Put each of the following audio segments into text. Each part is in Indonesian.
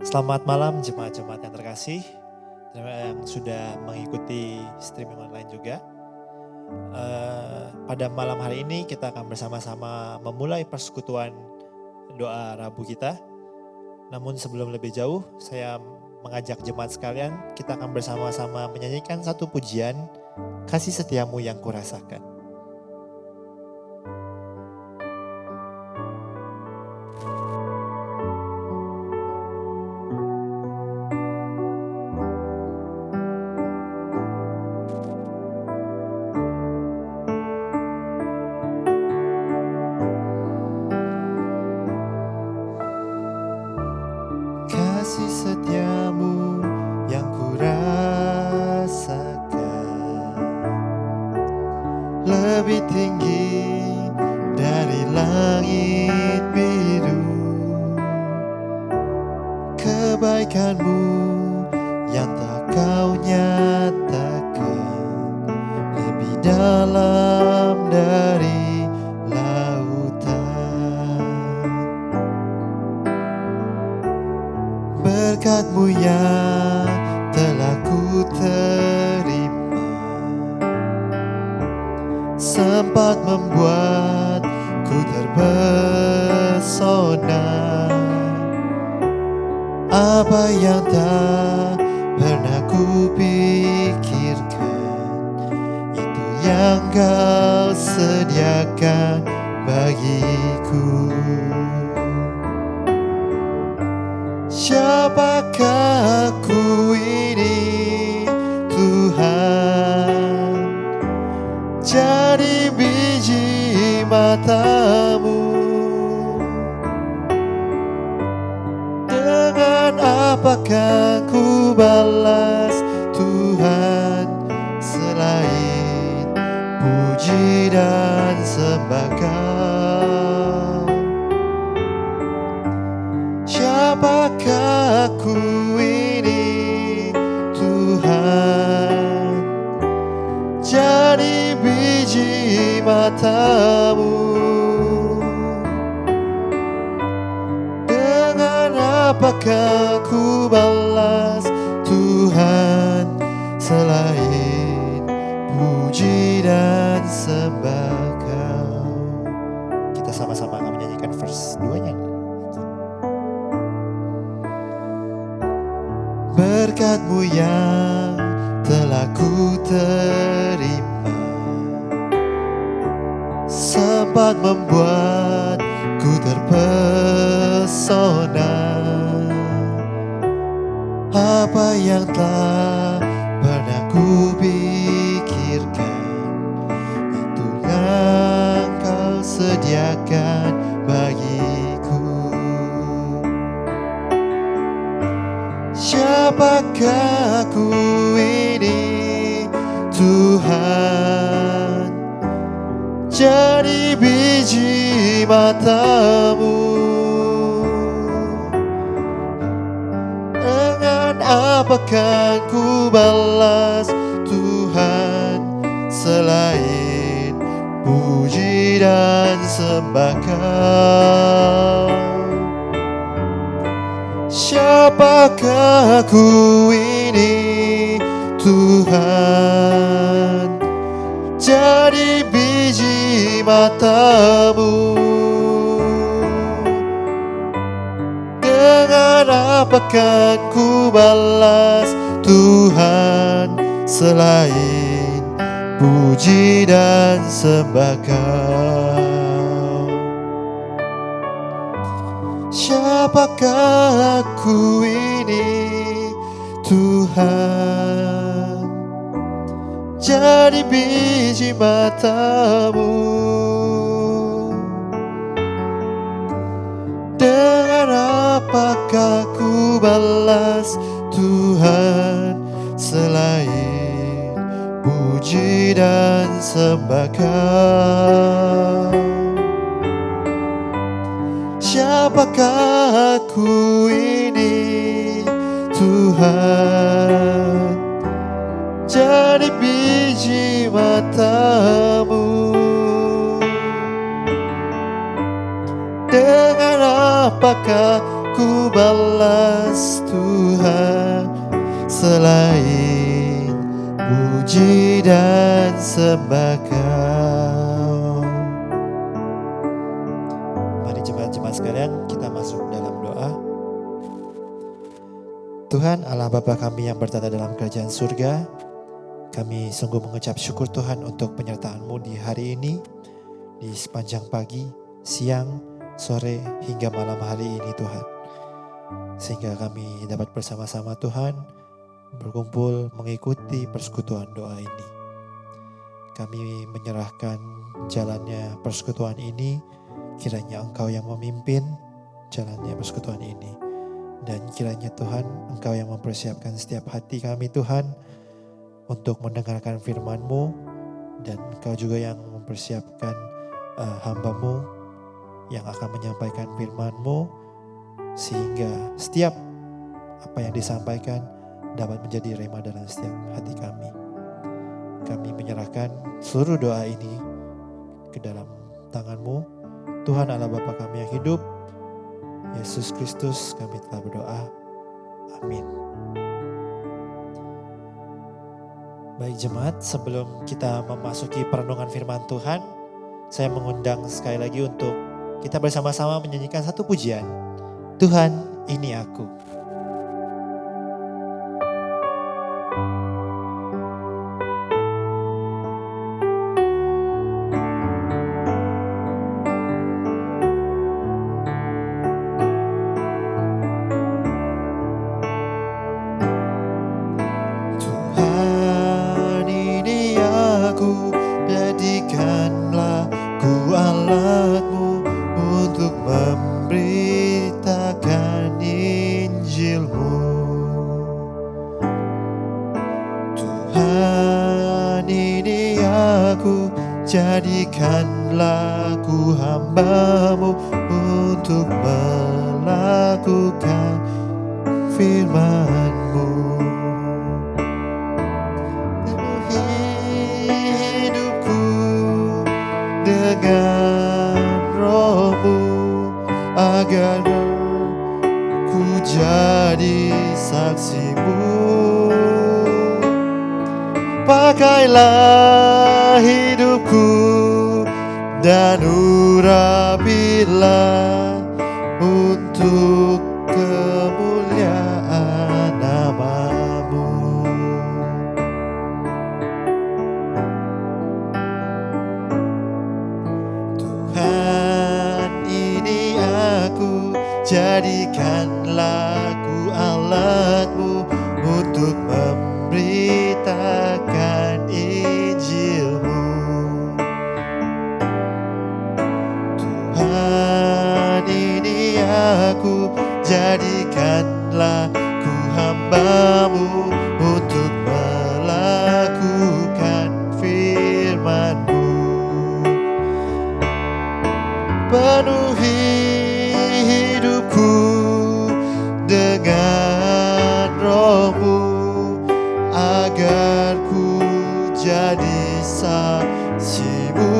Selamat malam jemaat-jemaat yang terkasih, yang sudah mengikuti streaming online juga. Pada malam hari ini kita akan bersama-sama memulai persekutuan doa Rabu kita. Namun sebelum lebih jauh, saya mengajak jemaat sekalian, kita akan bersama-sama menyanyikan satu pujian, Kasih Setiamu yang Kurasakan. Kasih setiamu yang kurasakan lebih tinggi dari langit biru. Kebaikanmu yang tak kau nyatakan lebih dalam dari lautan. Berkat-Mu yang telah ku terima sempat membuatku terpesona. Apa yang tak pernah ku pikirkan, itu yang Kau sediakan bagiku. Siapakah aku ini, Tuhan? Jadi biji mata-Mu. Dengan apakah ku balas, Tuhan, selain puji dan sembah Kau? Siapakah aku ini, Tuhan? Jadi biji mata-Mu. Dengan apakah ku balas, Tuhan, selain puji dan sembah Kau? Kita sama-sama akan menyanyikan verse 2-nya. Berkat-Mu yang telah ku terima sempat membuatku terpesona. Apa yang tak pernah ku pikirkan, itu yang Kau sediakan bagiku. Siapakah aku ini, Tuhan? Jadi biji mata-Mu. Dengan apakah ku balas, Tuhan, selain puji dan sembah Kau? Siapakah aku ini, Tuhan? Jadi biji mata-Mu. Dengan apakah ku balas, Tuhan, selain puji dan sembah Kau? Siapakah aku ini, Tuhan? Jadi biji mata-Mu. Dengan apakah ku balas, Tuhan, selain puji dan sembah Kau? Siapakah aku ini, Tuhan? Jadi biji mata-Mu. Dengan apakah ku balas Tuhan selain puji dan sembah Kau. Mari jemaat-jemaat sekalian, kita masuk dalam doa. Tuhan Allah Bapa kami yang bertata dalam kerajaan surga, kami sungguh mengucap syukur Tuhan untuk penyertaan-Mu di hari ini, di sepanjang pagi, siang, sore, hingga malam hari ini Tuhan. Sehingga kami dapat bersama-sama Tuhan, berkumpul mengikuti persekutuan doa ini. Kami menyerahkan jalannya persekutuan ini, kiranya Engkau yang memimpin jalannya persekutuan ini. Dan kiranya Tuhan, Engkau yang mempersiapkan setiap hati kami Tuhan, untuk mendengarkan firman-Mu, dan Engkau juga yang mempersiapkan hamba-Mu yang akan menyampaikan firman-Mu, sehingga setiap apa yang disampaikan dapat menjadi rema dalam setiap hati kami. Kami menyerahkan seluruh doa ini ke dalam tangan-Mu, Tuhan Allah Bapa kami yang hidup, Yesus Kristus kami telah berdoa. Amin. Baik jemaat, sebelum kita memasuki perenungan firman Tuhan, saya mengundang sekali lagi untuk kita bersama-sama menyanyikan satu pujian. Tuhan, ini aku. Tuhan, ini aku, jadikanlah ku alat-Mu untuk memberitakan Injil-Mu. Tuhan, ini aku, jadikanlah ku hamba-Mu untuk melakukan firman-Mu. Penuhi hidupku dengan Roh-Mu, agar ku jadi saksi-Mu. Pakailah hidupku dan urapilah untuk kemuliaan nama-Mu. Tuhan, ini aku, jadikanlah ku alat-Mu untuk memberitakan Injil-Mu. Tuhan, ini aku, jadikanlah ku hamba-Mu untuk melakukan firman-Mu. Penuhi hidupku dengan Roh-Mu, agar ku jadi saksi-Mu.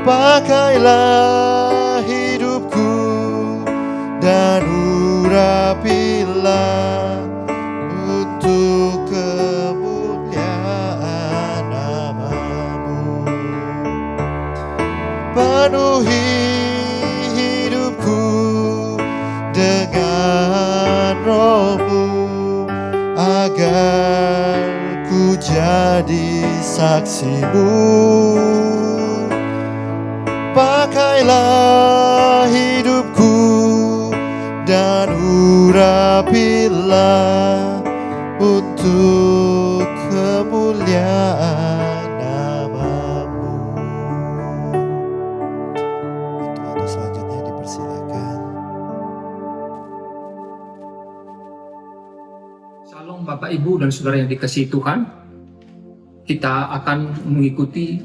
Pakailah hidupku dan urapilah untuk kemuliaan nama-Mu. Penuhi hidupku dengan Roh-Mu, agar ku jadi saksi-Mu. Pakailah hidupku dan urapilah untuk kemuliaan nama-Mu. Untuk waktu selanjutnya dipersilakan. Shalom Bapak Ibu dan Saudara yang dikasihi Tuhan. Kita akan mengikuti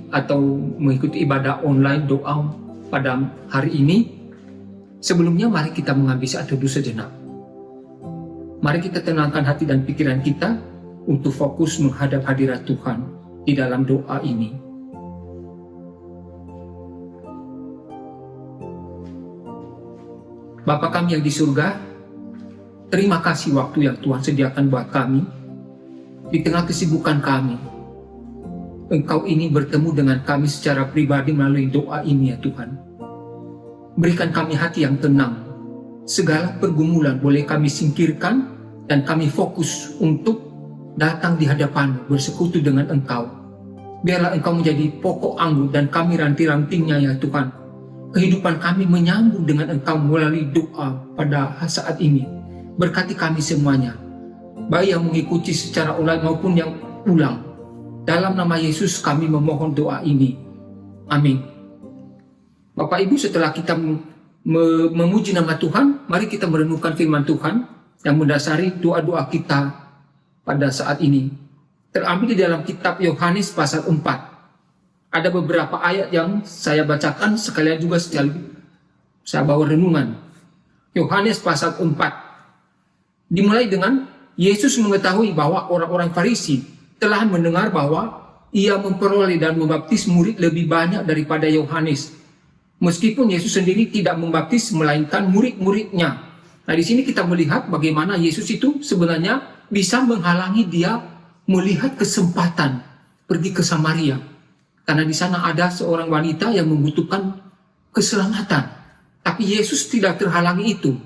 ibadah online doa pada hari ini. Sebelumnya mari kita mengambil saat teduh sejenak. Mari kita tenangkan hati dan pikiran kita untuk fokus menghadap hadirat Tuhan di dalam doa ini. Bapa kami yang di surga, terima kasih waktu yang Tuhan sediakan buat kami. Di tengah kesibukan kami, Engkau ini bertemu dengan kami secara pribadi melalui doa ini ya Tuhan. Berikan kami hati yang tenang. Segala pergumulan boleh kami singkirkan dan kami fokus untuk datang di hadapan bersekutu dengan Engkau. Biarlah Engkau menjadi pokok anggur dan kami ranting-rantingnya ya Tuhan. Kehidupan kami menyambung dengan Engkau melalui doa pada saat ini. Berkati kami semuanya, baik yang mengikuti secara online maupun yang ulang. Dalam nama Yesus kami memohon doa ini. Amin. Bapak Ibu, setelah kita memuji nama Tuhan, mari kita merenungkan firman Tuhan yang mendasari doa-doa kita pada saat ini. Terambil di dalam kitab Yohanes pasal 4. Ada beberapa ayat yang saya bacakan, sekalian juga saya bawa renungan. Yohanes pasal 4. Dimulai dengan Yesus mengetahui bahwa orang-orang Farisi telah mendengar bahwa ia memperoleh dan membaptis murid lebih banyak daripada Yohanes. Meskipun Yesus sendiri tidak membaptis melainkan murid-muridnya. Nah, di sini kita melihat bagaimana Yesus itu sebenarnya bisa menghalangi dia melihat kesempatan pergi ke Samaria. Karena di sana ada seorang wanita yang membutuhkan keselamatan. Tapi Yesus tidak terhalangi itu.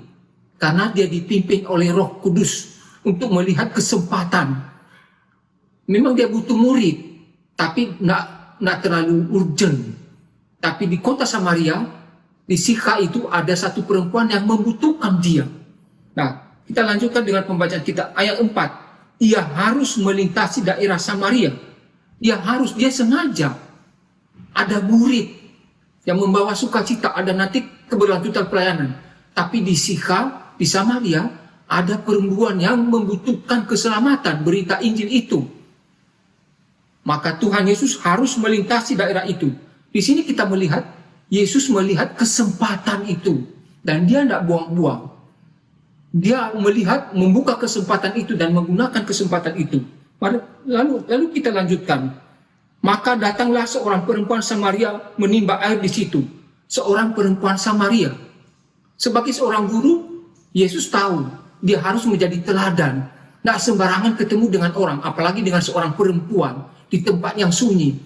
Karena dia dipimpin oleh Roh Kudus untuk melihat kesempatan. Memang dia butuh murid, tapi nggak terlalu urgent. Tapi di kota Samaria, di Sikha itu ada satu perempuan yang membutuhkan dia. Nah, kita lanjutkan dengan pembacaan kita ayat 4. Ia harus melintasi daerah Samaria. Dia sengaja. Ada murid yang membawa sukacita, ada nanti keberlanjutan pelayanan. Tapi di Sikha, di Samaria, ada perempuan yang membutuhkan keselamatan, berita Injil itu. Maka Tuhan Yesus harus melintasi daerah itu. Di sini kita melihat, Yesus melihat kesempatan itu. Dan dia tidak buang-buang. Dia melihat, membuka kesempatan itu dan menggunakan kesempatan itu. Lalu kita lanjutkan. Maka datanglah seorang perempuan Samaria menimba air di situ. Seorang perempuan Samaria. Sebagai seorang guru, Yesus tahu dia harus menjadi teladan. Tidak sembarangan ketemu dengan orang, apalagi dengan seorang perempuan di tempat yang sunyi.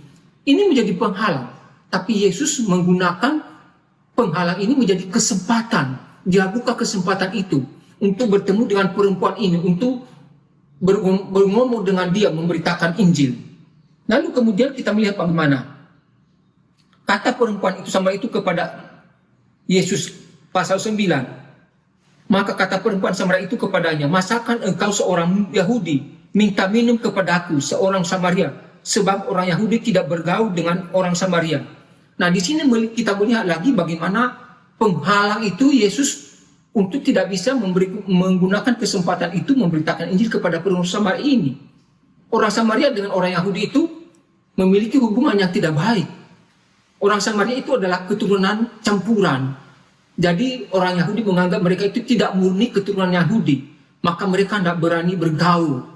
Ini menjadi penghalang. Tapi Yesus menggunakan penghalang ini menjadi kesempatan. Dia buka kesempatan itu untuk bertemu dengan perempuan ini, untuk berngomong dengan dia, memberitakan Injil. Lalu kemudian kita melihat bagaimana kata perempuan itu sama itu kepada Yesus pasal 9. Maka kata perempuan Samaria itu kepadanya, masakan engkau seorang Yahudi minta minum kepadaku seorang Samaria, sebab orang Yahudi tidak bergaul dengan orang Samaria. Nah, di sini kita melihat lagi bagaimana penghalang itu Yesus untuk tidak bisa menggunakan kesempatan itu memberitakan Injil kepada perempuan Samaria ini. Orang Samaria dengan orang Yahudi itu memiliki hubungan yang tidak baik. Orang Samaria itu adalah keturunan campuran. Jadi orang Yahudi menganggap mereka itu tidak murni keturunan Yahudi. Maka mereka tidak berani bergaul.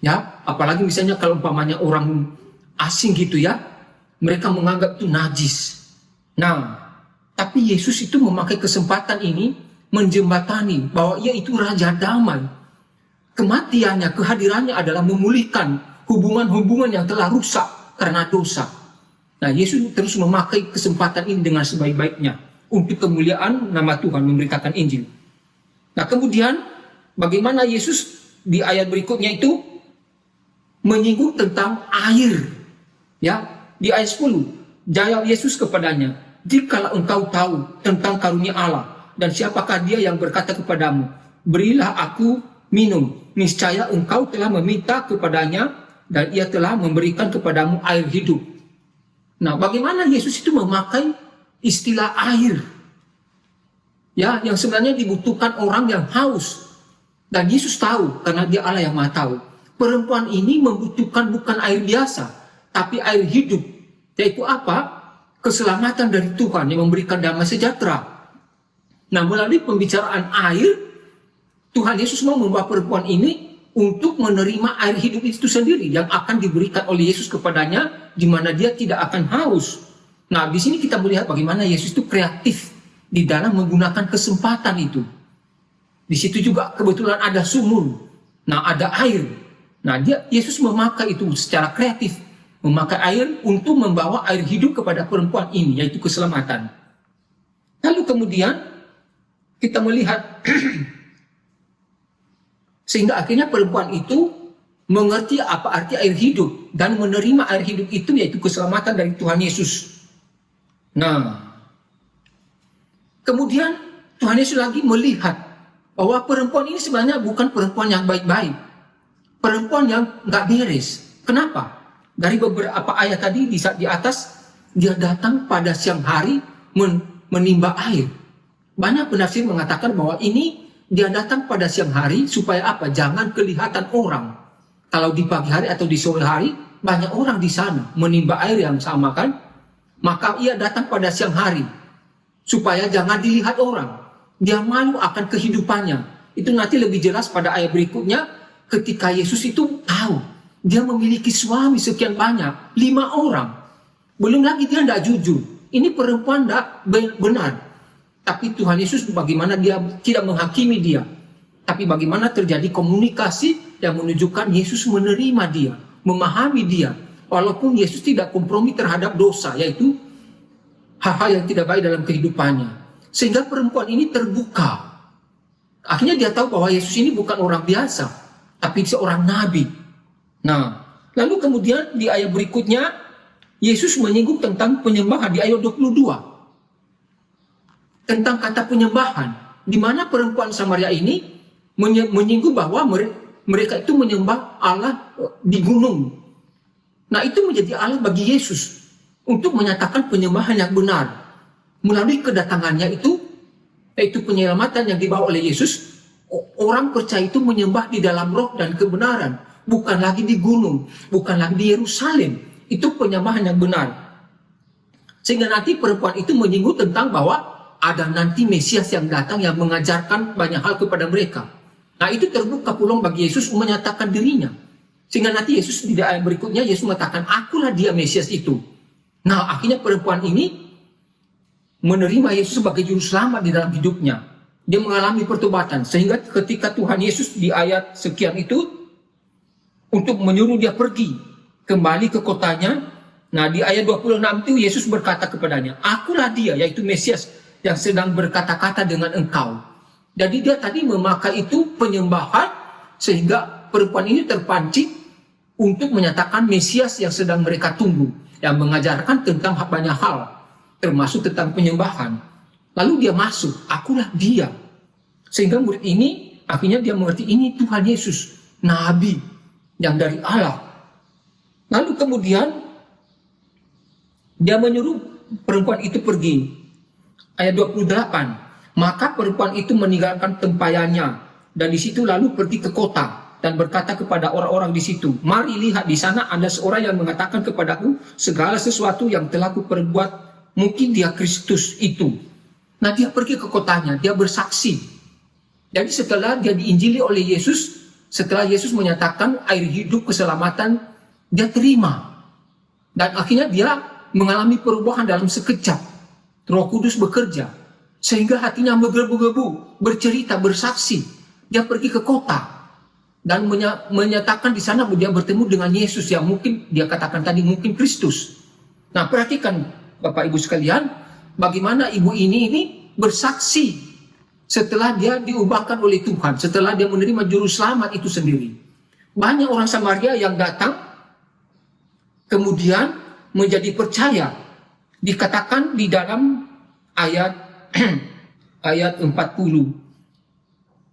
Ya, apalagi misalnya kalau umpamanya orang asing gitu ya, mereka menganggap itu najis. Nah, tapi Yesus itu memakai kesempatan ini menjembatani bahwa ia itu Raja Damai. Kematiannya, kehadirannya adalah memulihkan hubungan-hubungan yang telah rusak karena dosa. Nah, Yesus terus memakai kesempatan ini dengan sebaik-baiknya untuk kemuliaan nama Tuhan, memberitakan Injil. Nah, kemudian bagaimana Yesus di ayat berikutnya itu menyinggung tentang air. Ya, di ayat 10, jawab Yesus kepadanya, "Jikalau engkau tahu tentang karunia Allah dan siapakah dia yang berkata kepadamu, berilah aku minum, niscaya engkau telah meminta kepadanya dan ia telah memberikan kepadamu air hidup." Nah, bagaimana Yesus itu memakai istilah air? Ya, yang sebenarnya dibutuhkan orang yang haus. Dan Yesus tahu, karena dia Allah yang Maha tahu. Perempuan ini membutuhkan bukan air biasa, tapi air hidup. Yaitu apa? Keselamatan dari Tuhan yang memberikan damai sejahtera. Nah, melalui pembicaraan air, Tuhan Yesus mau membawa perempuan ini untuk menerima air hidup itu sendiri yang akan diberikan oleh Yesus kepadanya, di mana dia tidak akan haus. Nah, di sini kita melihat bagaimana Yesus itu kreatif di dalam menggunakan kesempatan itu. Di situ juga kebetulan ada sumur, nah ada air. Nah Yesus memakai itu secara kreatif, memakai air untuk membawa air hidup kepada perempuan ini, yaitu keselamatan. Lalu kemudian kita melihat sehingga akhirnya perempuan itu mengerti apa arti air hidup dan menerima air hidup itu, yaitu keselamatan dari Tuhan Yesus. Nah, kemudian Tuhan Yesus lagi melihat bahwa perempuan ini sebenarnya bukan perempuan yang baik-baik, perempuan yang nggak beres. Kenapa? Dari beberapa ayat tadi di atas, dia datang pada siang hari menimba air. Banyak penafsir mengatakan bahwa ini dia datang pada siang hari supaya apa? Jangan kelihatan orang. Kalau di pagi hari atau di sore hari banyak orang di sana menimba air yang sama kan? Maka ia datang pada siang hari supaya jangan dilihat orang. Dia malu akan kehidupannya. Itu nanti lebih jelas pada ayat berikutnya ketika Yesus itu tahu dia memiliki suami sekian banyak, 5 orang. Belum lagi dia tidak jujur. Ini perempuan tidak benar. Tapi Tuhan Yesus bagaimana dia tidak menghakimi dia. Tapi bagaimana terjadi komunikasi yang menunjukkan Yesus menerima dia, memahami dia. Walaupun Yesus tidak kompromi terhadap dosa, yaitu hal-hal yang tidak baik dalam kehidupannya. Sehingga perempuan ini terbuka. Akhirnya dia tahu bahwa Yesus ini bukan orang biasa, tapi seorang nabi. Nah, lalu kemudian di ayat berikutnya, Yesus menyinggung tentang penyembahan di ayat 22. Tentang kata penyembahan, di mana perempuan Samaria ini menyinggung bahwa mereka itu menyembah Allah di gunung. Nah, itu menjadi alat bagi Yesus untuk menyatakan penyembahan yang benar. Melalui kedatangannya itu, yaitu penyelamatan yang dibawa oleh Yesus, orang percaya itu menyembah di dalam roh dan kebenaran, bukan lagi di gunung, bukan lagi di Yerusalem. Itu penyembahan yang benar. Sehingga nanti perempuan itu menyinggung tentang bahwa ada nanti Mesias yang datang yang mengajarkan banyak hal kepada mereka. Nah, itu terbuka peluang bagi Yesus menyatakan dirinya. Sehingga nanti Yesus di ayat berikutnya, Yesus mengatakan, akulah dia Mesias itu. Nah, akhirnya perempuan ini menerima Yesus sebagai juru selamat di dalam hidupnya. Dia mengalami pertobatan. Sehingga ketika Tuhan Yesus di ayat sekian itu, untuk menyuruh dia pergi kembali ke kotanya. Nah, di ayat 26 itu Yesus berkata kepadanya, akulah dia, yaitu Mesias yang sedang berkata-kata dengan engkau. Jadi dia tadi memakai itu penyembahan sehingga perempuan ini terpancing untuk menyatakan Mesias yang sedang mereka tunggu, yang mengajarkan tentang banyak hal, termasuk tentang penyembahan. Lalu dia masuk, akulah dia. Sehingga murid ini akhirnya dia mengerti ini Tuhan Yesus, Nabi yang dari Allah. Lalu kemudian dia menyuruh perempuan itu pergi. Ayat 28, maka perempuan itu meninggalkan tempayannya dan di situ lalu pergi ke kota dan berkata kepada orang-orang di situ, mari lihat di sana ada seorang yang mengatakan kepadaku segala sesuatu yang telah kuperbuat, mungkin dia Kristus itu. Nah, dia pergi ke kotanya, dia bersaksi. Jadi setelah dia diinjili oleh Yesus, setelah Yesus menyatakan air hidup keselamatan, dia terima. Dan akhirnya dia mengalami perubahan dalam sekejap. Roh Kudus bekerja sehingga hatinya menggebu-gebu, bercerita, bersaksi. Dia pergi ke kota dan menyatakan di sana dia bertemu dengan Yesus yang mungkin dia katakan tadi mungkin Kristus. Nah, perhatikan Bapak Ibu sekalian, bagaimana ibu ini bersaksi setelah dia diubahkan oleh Tuhan, setelah dia menerima juru selamat itu sendiri. Banyak orang Samaria yang datang kemudian menjadi percaya. Dikatakan di dalam ayat 40.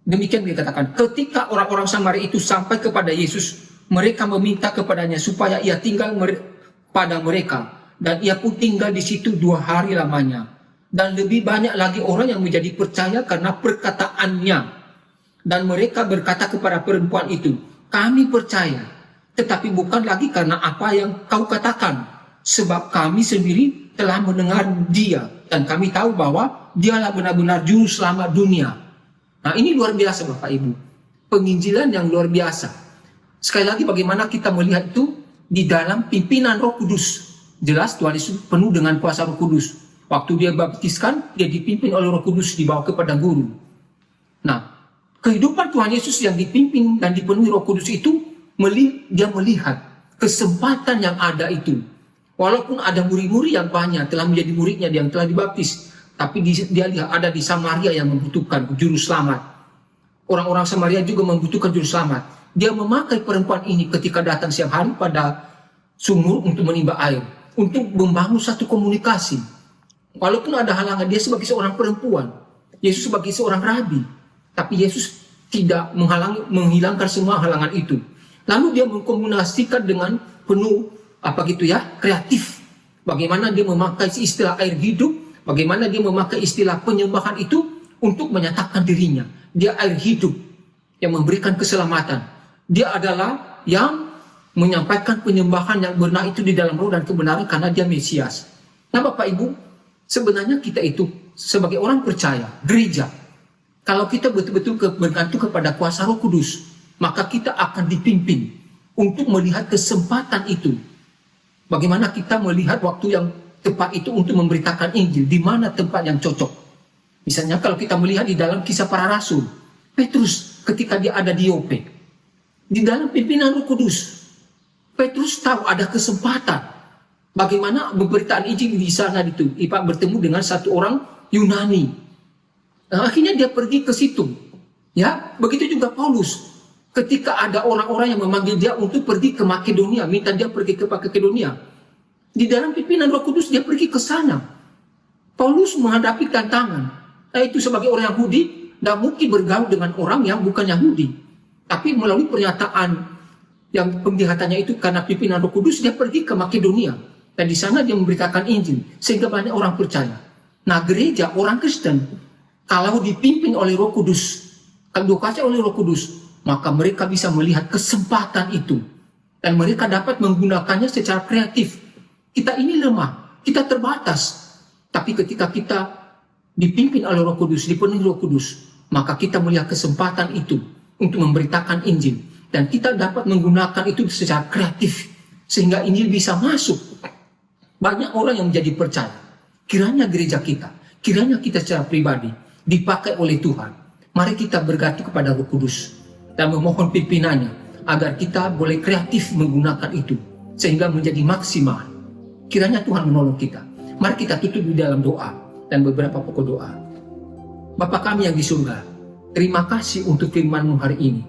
Demikian dikatakan, ketika orang-orang Samaria itu sampai kepada Yesus, mereka meminta kepadanya supaya ia tinggal pada mereka. Dan ia pun tinggal di situ 2 hari lamanya. Dan lebih banyak lagi orang yang menjadi percaya karena perkataannya. Dan mereka berkata kepada perempuan itu, kami percaya, tetapi bukan lagi karena apa yang kau katakan, sebab kami sendiri telah mendengar dia dan kami tahu bahwa dialah benar-benar juru selamat dunia. Nah, ini luar biasa Bapak Ibu, penginjilan yang luar biasa. Sekali lagi bagaimana kita melihat itu di dalam pimpinan Roh Kudus. Jelas Tuhan Yesus penuh dengan kuasa Roh Kudus. Waktu dia baptiskan, dia dipimpin oleh Roh Kudus dibawa ke padang gurun. Nah, kehidupan Tuhan Yesus yang dipimpin dan dipenuhi Roh Kudus itu, dia melihat kesempatan yang ada itu. Walaupun ada murid-murid yang banyak telah menjadi muridnya yang telah dibaptis, tapi dia lihat ada di Samaria yang membutuhkan juru selamat. Orang-orang Samaria juga membutuhkan juru selamat. Dia memakai perempuan ini ketika datang siang hari pada sumur untuk menimba air, untuk membangun satu komunikasi. Walaupun ada halangan, dia sebagai seorang perempuan, Yesus sebagai seorang rabi, tapi Yesus tidak menghilangkan semua halangan itu. Lalu dia mengkomunikasikan dengan penuh kreatif. Bagaimana dia memakai istilah air hidup, bagaimana dia memakai istilah penyembahan itu untuk menyatakan dirinya. Dia air hidup yang memberikan keselamatan. Dia adalah yang menyampaikan penyembahan yang benar itu di dalam roh dan kebenaran karena dia Mesias. Nah Bapak Ibu, sebenarnya kita itu sebagai orang percaya, gereja, kalau kita betul-betul bergantung kepada kuasa Roh Kudus, maka kita akan dipimpin untuk melihat kesempatan itu. Bagaimana kita melihat waktu yang tepat itu untuk memberitakan Injil, di mana tempat yang cocok. Misalnya kalau kita melihat di dalam Kisah Para Rasul, Petrus ketika dia ada di Yope, di dalam pimpinan Roh Kudus, Petrus tahu ada kesempatan bagaimana pemberitaan Injil di sana itu. Bertemu dengan satu orang Yunani. Nah, akhirnya dia pergi ke situ. Ya, begitu juga Paulus. Ketika ada orang-orang yang memanggil dia untuk pergi ke Makedonia, minta dia pergi ke Makedonia. Di dalam pimpinan Roh Kudus dia pergi ke sana. Paulus menghadapi tantangan. Nah, itu sebagai orang Yahudi, tidak mungkin bergaul dengan orang yang bukan Yahudi. Tapi melalui pernyataan yang penglihatannya itu karena pimpinan Roh Kudus, dia pergi ke Makedonia. Dan di sana dia memberitakan Injil, sehingga banyak orang percaya. Nah, gereja, orang Kristen, kalau dipimpin oleh Roh Kudus, kalau dikasih oleh Roh Kudus, maka mereka bisa melihat kesempatan itu. Dan mereka dapat menggunakannya secara kreatif. Kita ini lemah, kita terbatas. Tapi ketika kita dipimpin oleh Roh Kudus, dipenuhi Roh Kudus, maka kita melihat kesempatan itu untuk memberitakan Injil. Dan kita dapat menggunakan itu secara kreatif, sehingga Injil bisa masuk. Banyak orang yang menjadi percaya. Kiranya gereja kita, kiranya kita secara pribadi, dipakai oleh Tuhan. Mari kita bergantung kepada Roh Kudus dan memohon pimpinannya agar kita boleh kreatif menggunakan itu sehingga menjadi maksimal. Kiranya Tuhan menolong kita. Mari kita tutup di dalam doa dan beberapa pokok doa. Bapa kami yang di surga, terima kasih untuk firman-Mu hari ini.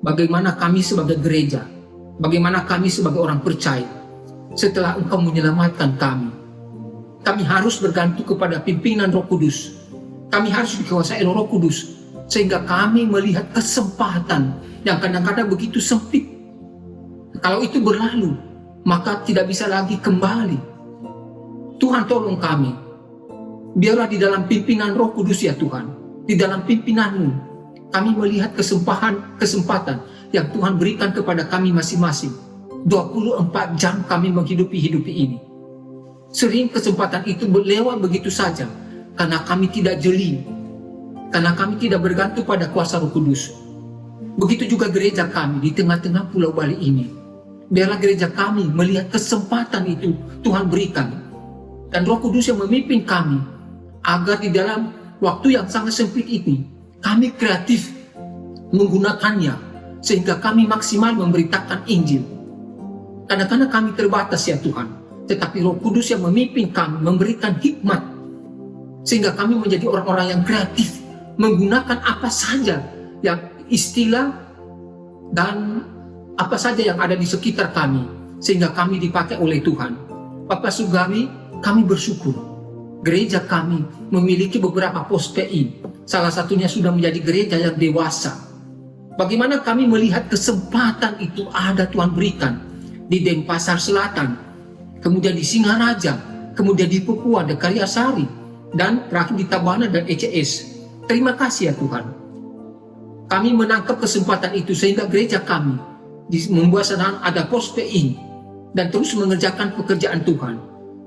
Bagaimana kami sebagai gereja, bagaimana kami sebagai orang percaya, setelah Engkau menyelamatkan kami harus bergantung kepada pimpinan Roh Kudus. Kami harus dikuasai Roh Kudus, sehingga kami melihat kesempatan yang kadang-kadang begitu sempit. Kalau itu berlalu, maka tidak bisa lagi kembali. Tuhan tolong kami. Biarlah di dalam pimpinan Roh Kudus ya Tuhan, di dalam pimpinan-Mu, kami melihat kesempatan yang Tuhan berikan kepada kami masing-masing. 24 jam kami menghidupi ini. Sering kesempatan itu berlewat begitu saja, karena kami tidak jeli, karena kami tidak bergantung pada kuasa Roh Kudus. Begitu juga gereja kami di tengah-tengah Pulau Bali ini. Biarlah gereja kami melihat kesempatan itu Tuhan berikan. Dan Roh Kudus yang memimpin kami, agar di dalam waktu yang sangat sempit ini, kami kreatif menggunakannya, sehingga kami maksimal memberitakan Injil. Kadang-kadang kami terbatas ya Tuhan, tetapi Roh Kudus yang memimpin kami, memberikan hikmat, sehingga kami menjadi orang-orang yang kreatif, menggunakan apa saja yang istilah dan apa saja yang ada di sekitar kami, sehingga kami dipakai oleh Tuhan. Bapak Surgawi, kami bersyukur. Gereja kami memiliki beberapa pos PI. Salah satunya sudah menjadi gereja yang dewasa. Bagaimana kami melihat kesempatan itu ada Tuhan berikan di Denpasar Selatan, kemudian di Singaraja, kemudian di Papua, di Karyasari, dan terakhir di Tabanan dan ECS. Terima kasih ya Tuhan. Kami menangkap kesempatan itu sehingga gereja kami membuat sedang ada pos PI dan terus mengerjakan pekerjaan Tuhan.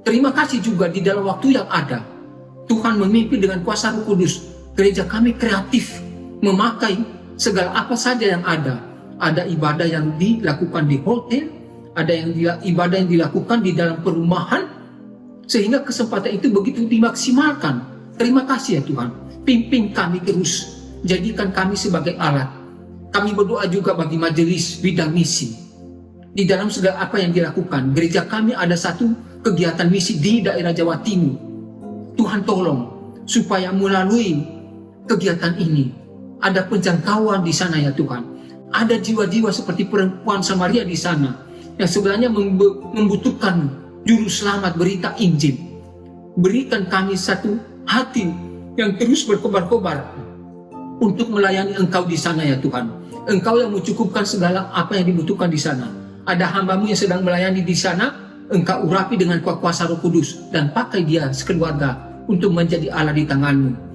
Terima kasih juga di dalam waktu yang ada, Tuhan memimpin dengan kuasa Roh Kudus. Gereja kami kreatif memakai segala apa saja yang ada. Ada ibadah yang dilakukan di hotel, ada yang ibadah yang dilakukan di dalam perumahan, sehingga kesempatan itu begitu dimaksimalkan. Terima kasih ya Tuhan. Pimpin kami terus, jadikan kami sebagai alat. Kami berdoa juga bagi majelis bidang misi. Di dalam segala apa yang dilakukan, gereja kami ada satu kegiatan misi di daerah Jawa Timur. Tuhan tolong supaya melalui kegiatan ini ada penjangkauan di sana ya Tuhan. Ada jiwa-jiwa seperti perempuan Samaria di sana yang sebenarnya membutuhkan juru selamat berita Injil. Berikan kami satu hati yang terus berkobar-kobar untuk melayani Engkau di sana ya Tuhan. Engkau yang mencukupkan segala apa yang dibutuhkan di sana. Ada hamba-Mu yang sedang melayani di sana, Engkau urapi dengan kuasa Roh Kudus dan pakai dia sekeluarga untuk menjadi Allah di tangan-Mu.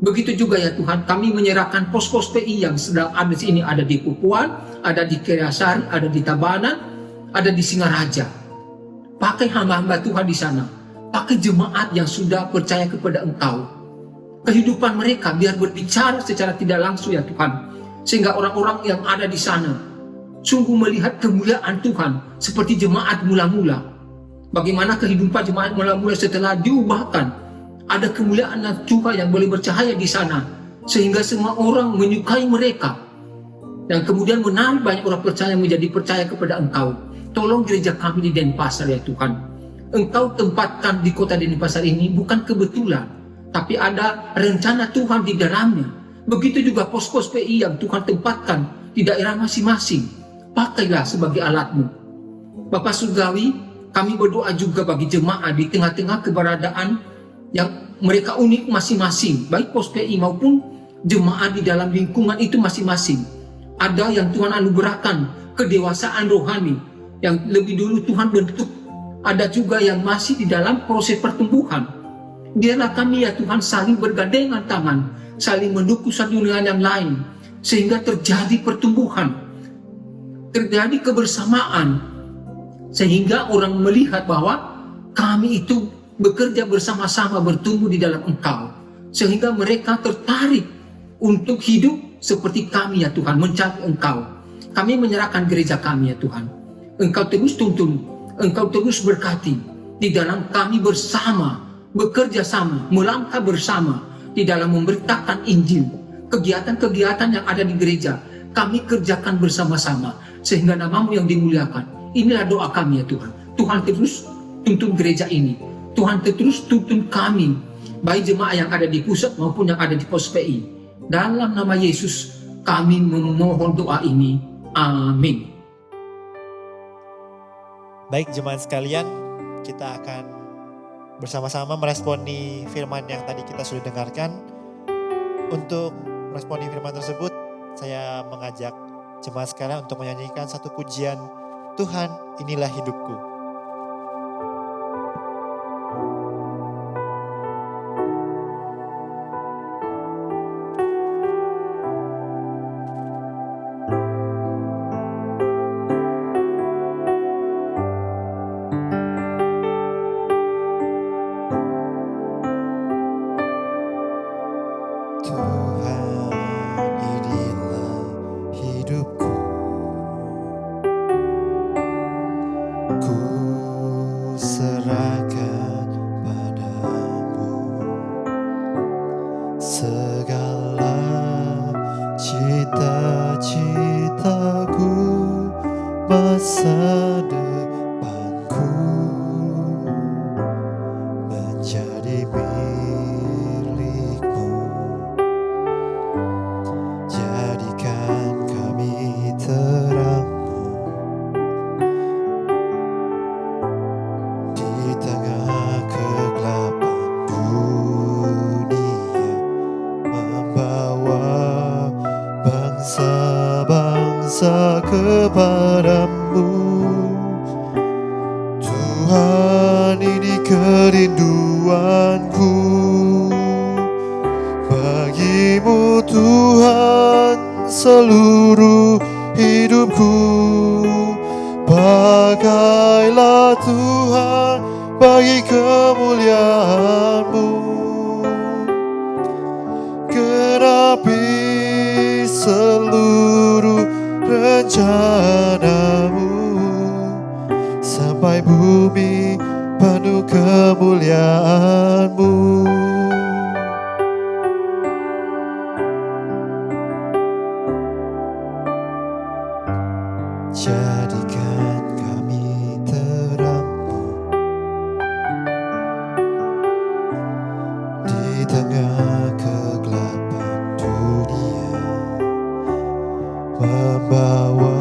Begitu juga ya Tuhan, kami menyerahkan pos-pos PI yang sedang ada di sini, ada di Pupuan, ada di Keriasari, ada di Tabanan, ada di Singaraja. Pakai hamba-hamba Tuhan di sana, pakai jemaat yang sudah percaya kepada Engkau. Kehidupan mereka biar berbicara secara tidak langsung ya Tuhan, sehingga orang-orang yang ada di sana sungguh melihat kemuliaan Tuhan seperti jemaat mula-mula. Bagaimana kehidupan jemaat mula-mula setelah diubahkan, ada kemuliaan Tuhan yang boleh bercahaya di sana, sehingga semua orang menyukai mereka, dan kemudian menarik banyak orang percaya menjadi percaya kepada Engkau. Tolong gereja kami di Denpasar ya Tuhan. Engkau tempatkan di kota Denpasar ini bukan kebetulan, tapi ada rencana Tuhan di dalamnya. Begitu juga pos-pos PI yang Tuhan tempatkan di daerah masing-masing. Pakailah sebagai alat-Mu. Bapak Surgawi, kami berdoa juga bagi jemaah di tengah-tengah keberadaan yang mereka unik masing-masing, baik pos PI maupun jemaah di dalam lingkungan itu masing-masing. Ada yang Tuhan anugerahkan kedewasaan rohani yang lebih dulu Tuhan bentuk. Ada juga yang masih di dalam proses pertumbuhan. Biarlah kami ya Tuhan saling bergandengan tangan, saling mendukung satu dengan yang lain, sehingga terjadi pertumbuhan, terjadi kebersamaan, sehingga orang melihat bahwa kami itu bekerja bersama-sama bertumbuh di dalam Engkau, sehingga mereka tertarik untuk hidup seperti kami ya Tuhan, mencari Engkau. Kami menyerahkan gereja kami ya Tuhan. Engkau terus tuntun, Engkau terus berkati di dalam kami bersama, bekerja sama, melangkah bersama di dalam memberitakan Injil. Kegiatan-kegiatan yang ada di gereja kami kerjakan bersama-sama, sehingga nama-Mu yang dimuliakan. Inilah doa kami ya Tuhan. Tuhan terus tuntun gereja ini, Tuhan terus tuntun kami, baik jemaah yang ada di pusat maupun yang ada di pos PI. Dalam nama Yesus kami memohon doa ini. Amin. Baik jemaat sekalian, kita akan bersama-sama meresponi firman yang tadi kita sudah dengarkan. Untuk meresponi firman tersebut, saya mengajak jemaat sekalian untuk menyanyikan satu pujian, Tuhan inilah hidupku. Kepadamu Tuhan, ini kerinduanku bagimu Tuhan, seluruh hidupku. Pakailah Tuhan bagi kemuliaan-Mu, genapi seluruh rencana-Mu sampai bumi penuh kemuliaan. Jadikan kami terang-Mu di tengah kegelapan dunia, membawa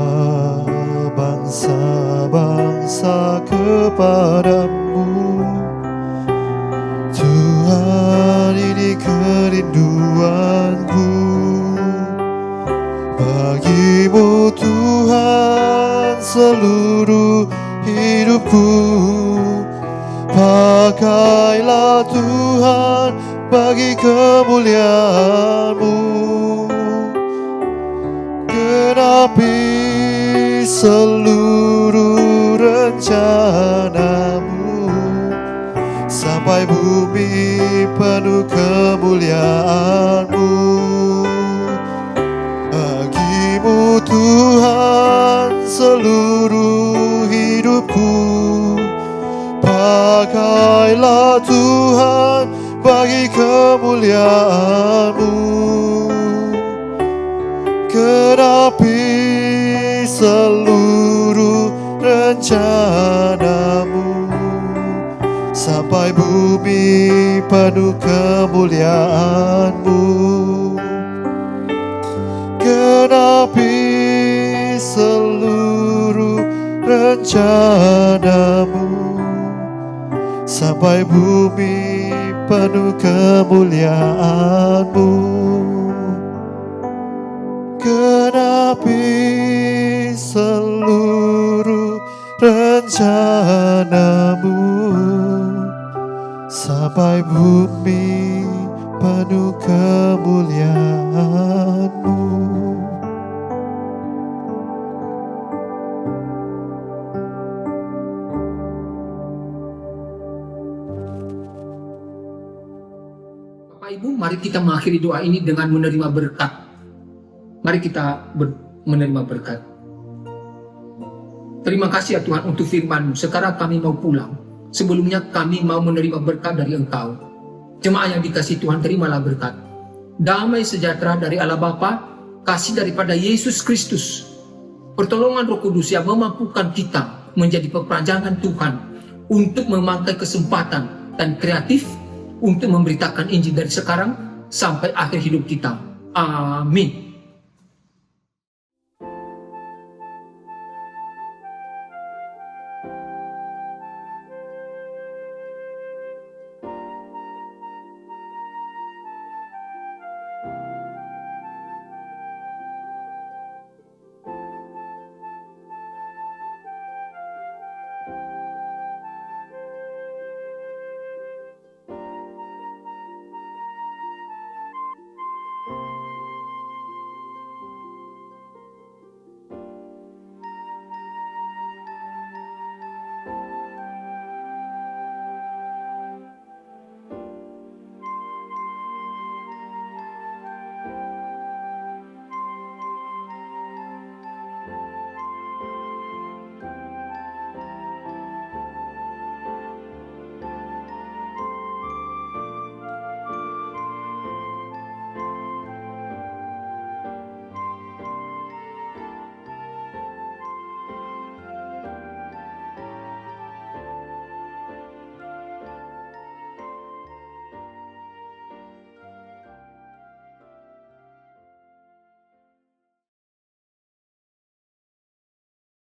bangsa-bangsa kepadamu. Tuhan, ini kerinduanku bagimu Tuhan, seluruh hidupku. Pakailah Tuhan bagi kemuliaan-Mu. Genapi seluruh rencana-Mu, sampai bumi penuh kemuliaan-Mu. Bagimu Tuhan, seluruh hidupku. Pakailah Tuhan bagi kemuliaan-Mu. Genapi seluruh rencana-Mu, sampai bumi penuh kemuliaan-Mu. Genapi seluruh rencana-Mu, sampai bumi penuh kemuliaan-Mu. Genapi seluruh rencana-Mu, sampai bumi penuh kemuliaan-Mu. Bapak Ibu, mari kita mengakhiri doa ini dengan menerima berkat. Mari kita menerima berkat. Terima kasih ya Tuhan untuk firman-Mu. Sekarang kami mau pulang. Sebelumnya kami mau menerima berkat dari Engkau. Jemaat yang dikasihi Tuhan, terimalah berkat. Damai sejahtera dari Allah Bapa, kasih daripada Yesus Kristus, pertolongan Roh Kudus yang memampukan kita menjadi peperanjangan Tuhan untuk memakai kesempatan dan kreatif untuk memberitakan Injil dari sekarang sampai akhir hidup kita. Amin.